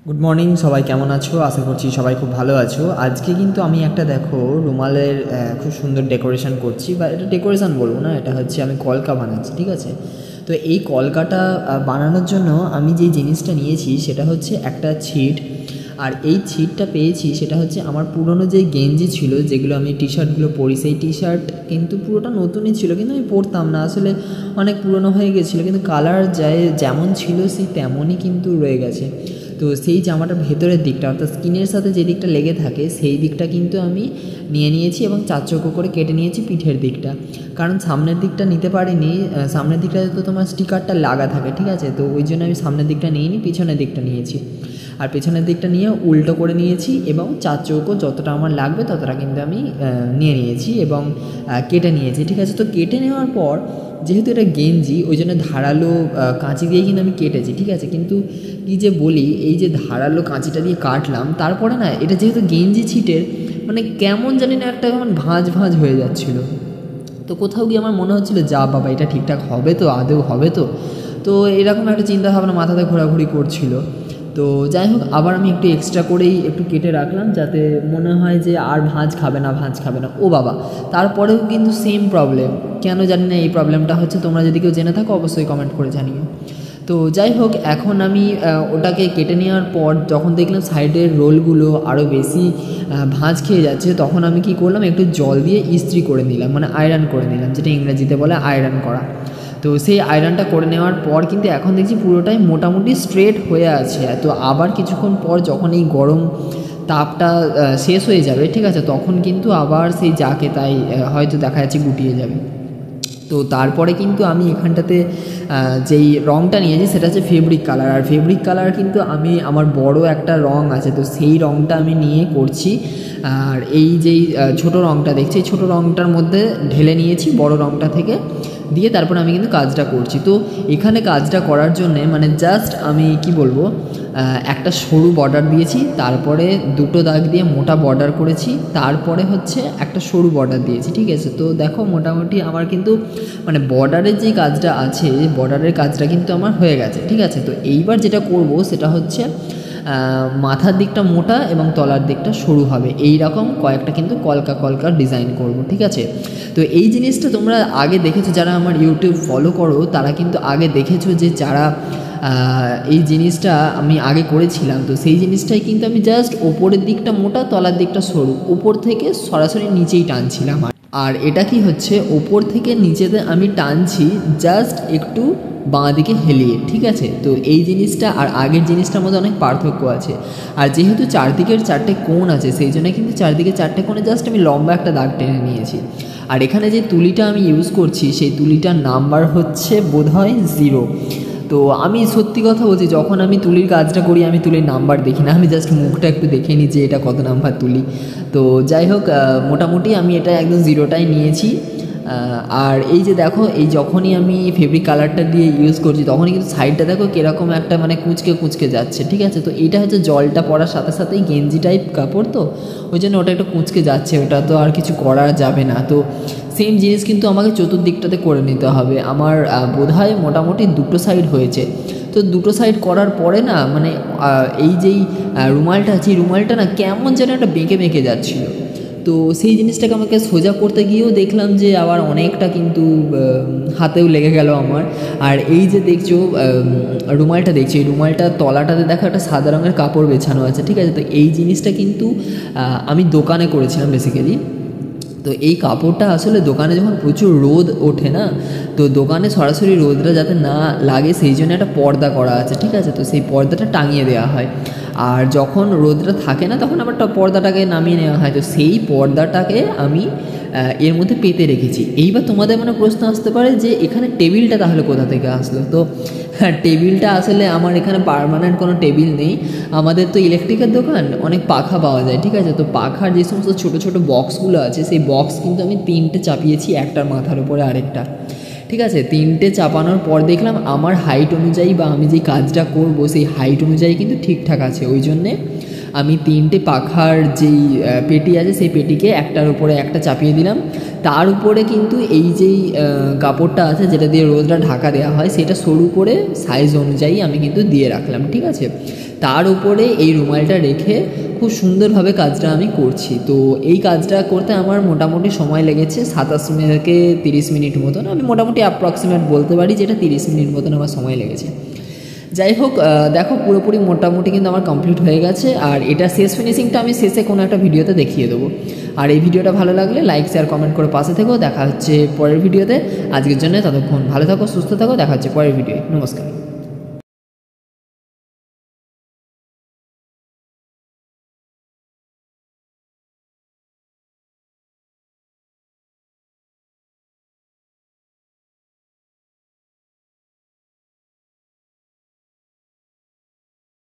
Good morning সবাই, কেমন আছো? আশা করছি সবাই খুব ভালো আছো। আজকে কিন্তু আমি একটা দেখো রুমালের খুব সুন্দর ডেকোরেশন করছি, বা এটা ডেকোরেশন বলবো না, এটা হচ্ছে আমি কলকা বানাচ্ছি। ঠিক আছে, তো এই কলকাটা বানানোর জন্য আমি যে জিনিসটা নিয়েছি সেটা হচ্ছে একটা ছিট। আর এই ছিটটা পেয়েছি সেটা হচ্ছে আমার পুরনো যে গেঞ্জি ছিল, যেগুলো আমি টি শার্টগুলো পরি, সেই টি শার্ট কিন্তু পুরোটা নতুনই ছিল, কিন্তু আমি পরতাম না আসলে, অনেক পুরনো হয়ে গেছিলো, কিন্তু কালার যেমন ছিল সেই তেমনই কিন্তু রয়ে গেছে। তো সেই জামাটার ভেতরের দিকটা অর্থাৎ স্কিনের সাথে যে দিকটা লেগে থাকে সেই দিকটা কিন্তু আমি নিয়ে নিয়েছি এবং চার চৌকো করে কেটে নিয়েছি পিঠের দিকটা, কারণ সামনের দিকটা নিতে পারিনি। সামনের দিকটাতে তো তোমার স্টিকারটা লাগা থাকে, ঠিক আছে, তো ওই জন্য আমি সামনের দিকটা নিইনি, পিছনের দিকটা নিয়েছি। আর পেছনের দিকটা নিয়ে উল্টো করে নিয়েছি এবং চার চৌকো যতটা আমার লাগবে ততটা কিন্তু আমি নিয়ে নিয়েছি এবং কেটে নিয়েছি। ঠিক আছে, তো কেটে নেওয়ার পর যেহেতু এটা গেঞ্জি, ওই জন্য ধারালো কাঁচি দিয়েই কিন্তু আমি কেটেছি। ঠিক আছে, কিন্তু কী যে বলি, এই যে ধারালো কাঁচিটা দিয়ে কাটলাম, তারপরে না এটা যেহেতু গেঞ্জি ছিটের, মানে কেমন জানি না একটা কেমন ভাঁজ ভাঁজ হয়ে যাচ্ছিলো। তো কোথাও গিয়ে আমার মনে হচ্ছিলো, যা বাবা, এটা ঠিকঠাক হবে তো, আদৌ হবে তো? তো এরকম একটা চিন্তাভাবনা মাথাতে ঘোরাঘুরি করছিল। তো যাই হোক, আবার আমি একটু এক্সট্রা করেই একটু কেটে রাখলাম, যাতে মনে হয় যে আর ভাঁজ খাবে না, ভাঁজ খাবে না। ও বাবা, তারপরেও কিন্তু সেম প্রবলেম, কেন জানি না এই প্রবলেমটা হচ্ছে। তোমরা যদি কেউ জেনে থাকো অবশ্যই কমেন্ট করে জানিও। তো যাই হোক, এখন আমি ওটাকে কেটে নেওয়ার পর যখন দেখলাম সাইডের রোলগুলো আরও বেশি ভাঁজ খেয়ে যাচ্ছে, তখন আমি কি করলাম, একটু জল দিয়ে ইস্ত্রি করে নিলাম, মানে আয়রন করে নিলাম, যেটা ইংরেজিতে বলে আয়রন করা। তো সেই আয়রনটা করে নেওয়ার পর কিন্তু এখন দেখছি পুরোটাই মোটামুটি স্ট্রেট হয়ে আছে। তো আবার কিছুক্ষণ পর যখন এই গরম তাপটা শেষ হয়ে যাবে, ঠিক আছে, তখন কিন্তু আবার সেই যাকে তাই হয়তো দেখা যাচ্ছে গুটিয়ে যাবে। তো তারপরে কিন্তু আমি এখানটাতে যেই রঙটা নিয়েছি সেটা হচ্ছে ফেব্রিক কালার। আর ফেব্রিক কালার কিন্তু আমি, আমার বড় একটা রঙ আছে, তো সেই রঙটা আমি নিয়ে করছি। আর এই যেই ছোটো রঙটা দেখছি, এই ছোটো রঙটার মধ্যে ঢেলে নিয়েছি বড় রঙটা থেকে, দিয়ে তারপর আমি কিন্তু কাজটা করছি। তো এখানে কাজটা করার জন্যে মানে জাস্ট আমি কি বলবো, একটা সরু বর্ডার দিয়েছি, তারপরে দুটো দাগ দিয়ে মোটা বর্ডার করেছি, তারপরে হচ্ছে একটা সরু বর্ডার দিয়েছি। ঠিক আছে, তো দেখো মোটামুটি আমার কিন্তু মানে বর্ডারের যে কাজটা আছে, বর্ডারের কাজটা কিন্তু আমার হয়ে গেছে। ঠিক আছে, তো এইবার যেটা করব সেটা হচ্ছে মাথার দিকটা মোটা এবং তলার দিকটা সরু হবে, এই রকম কয়েকটা কিন্তু কলকা কলকা ডিজাইন করব। ঠিক আছে, তো এই জিনিসটা তোমরা আগে দেখেছো, যারা আমার ইউটিউব ফলো করো তারা কিন্তু আগে দেখেছো যে যারা এই জিনিসটা আমি আগে করেছিলাম, তো সেই জিনিসটাই কিন্তু আমি জাস্ট ওপরের দিকটা মোটা, তলার দিকটা সরু, ওপর থেকে সরাসরি নিচেই টানছিলাম। আর এটা কি হচ্ছে, ওপর থেকে নিচেতে আমি টানছি জাস্ট একটু বাঁ দিকে হেলিয়ে। ঠিক আছে, তো এই জিনিসটা আর আগের জিনিসটার মধ্যে অনেক পার্থক্য আছে। আর যেহেতু চারদিকের চারটে কোণ আছে, সেই জন্য কিন্তু চারদিকে চারটে কোণে জাস্ট আমি লম্বা একটা দাগ টেনে নিয়েছি। আর এখানে যে তুলিটা আমি ইউজ করছি, সেই তুলিটার নাম্বার হচ্ছে বোধহয় 0। তো আমি সত্যি কথা বলছি, যখন আমি তুলির কাজটা করি আমি তুলির নাম্বার দেখি না, আমি জাস্ট মুখটা একটু দেখে নিই যে এটা কত নাম্বার তুলি। তো যাই হোক, মোটামুটি আমি এটা একদম 0টাই নিয়েছি। আর এই যে দেখো, এই যখনই আমি ফেব্রিক কালারটা দিয়ে ইউজ করছি, তখনই কিন্তু সাইডটা দেখো কীরকম একটা মানে কুঁচকে কুঁচকে যাচ্ছে। ঠিক আছে, তো এইটা হচ্ছে জলটা পড়ার সাথে সাথেই গেঞ্জি টাইপ কাপড়, তো ওই জন্য ওটা একটু কুঁচকে যাচ্ছে, ওটা তো আর কিছু করা যাবে না। তো সেম জিনিস কিন্তু আমাকে চতুর্দিকটাতে করে নিতে হবে। আমার বোধহয় মোটামুটি দুটো সাইড হয়েছে। তো দুটো সাইড করার পরে না, মানে এই যেই রুমালটা আছে, এই রুমালটা না কেমন যেন একটা বেঁকে বেঁকে যাচ্ছিলো। তো সেই জিনিসটাকে আমাকে সোজা করতে গিয়েও দেখলাম যে আবার অনেকটা কিন্তু হাতেও লেগে গেল আমার। আর এই যে দেখছো রুমালটা দেখছি, এই রুমালটার তলাটাতে দেখো একটা সাদা রঙের কাপড় বেছানো আছে। ঠিক আছে, তো এই জিনিসটা কিন্তু আমি দোকানে করেছিলাম বেসিক্যালি। তো এই কাপড়টা আসলে দোকানে যখন প্রচুর রোদ ওঠে না, তো দোকানে সরাসরি রোদটা যাতে না লাগে সেই জন্য একটা পর্দা করা আছে। ঠিক আছে, তো সেই পর্দাটা টাঙিয়ে দেওয়া হয়, আর যখন রোদটা থাকে না তখন আবার পর্দাটাকে নামিয়ে নেওয়া হয়। তো সেই পর্দাটাকে আমি এর মধ্যে পেতে রেখেছি। এইবার তোমাদের মনে প্রশ্ন আসতে পারে যে এখানে টেবিলটা তাহলে কোথা থেকে আসলো। তো হ্যাঁ, টেবিলটা আসলে আমার এখানে পার্মানেন্ট কোনো টেবিল নেই। আমাদের তো ইলেকট্রিকের দোকান, অনেক পাখা পাওয়া যায়। ঠিক আছে, তো পাখার যে সমস্ত ছোটো ছোটো বক্সগুলো আছে, সেই বক্স কিন্তু আমি 3টে চাপিয়েছি, একটার মাথার উপরে আরেকটা। ঠিক আছে, 3টে চাপানোর পর দেখলাম আমার হাইট অনুযায়ী বা আমি যে কাজটা করব সেই হাইট অনুযায়ী কিন্তু ঠিকঠাক আছে, ওই জন্যে আমি 3টে পাখার যেই পেটি আছে সেই পেটিকে একটার উপরে একটা চাপিয়ে দিলাম। তার উপরে কিন্তু এই যেই কাপড়টা আছে যেটা দিয়ে রোজটা ঢাকা দেওয়া হয় সেটা সরু করে সাইজ অনুযায়ী আমি কিন্তু দিয়ে রাখলাম, ঠিক আছে। তার উপরে এই রুমালটা রেখে খুব সুন্দরভাবে কাজটা আমি করছি। তো এই কাজটা করতে আমার মোটামুটি সময় লেগেছে 27 থেকে 30 মিনিট মতন। আমি মোটামুটি অ্যাপ্রক্সিমেট বলতে পারি যেটা 30 মিনিট মতন আমার সময় লেগেছে। যাই হোক, দেখো পুরোপুরি মোটামুটি কিন্তু আমার কমপ্লিট হয়ে গেছে। আর এটা শেষ ফিনিশিংটা আমি শেষে কোনো একটা ভিডিওতে দেখিয়ে দেবো। আর এই ভিডিওটা ভালো লাগলে লাইক শেয়ার কমেন্ট করে পাশে থেকো। দেখা হচ্ছে পরের ভিডিওতে। আজকের জন্য ততক্ষণ ভালো থাকো, সুস্থ থাকো। দেখা হচ্ছে পরের ভিডিওয়। নমস্কার।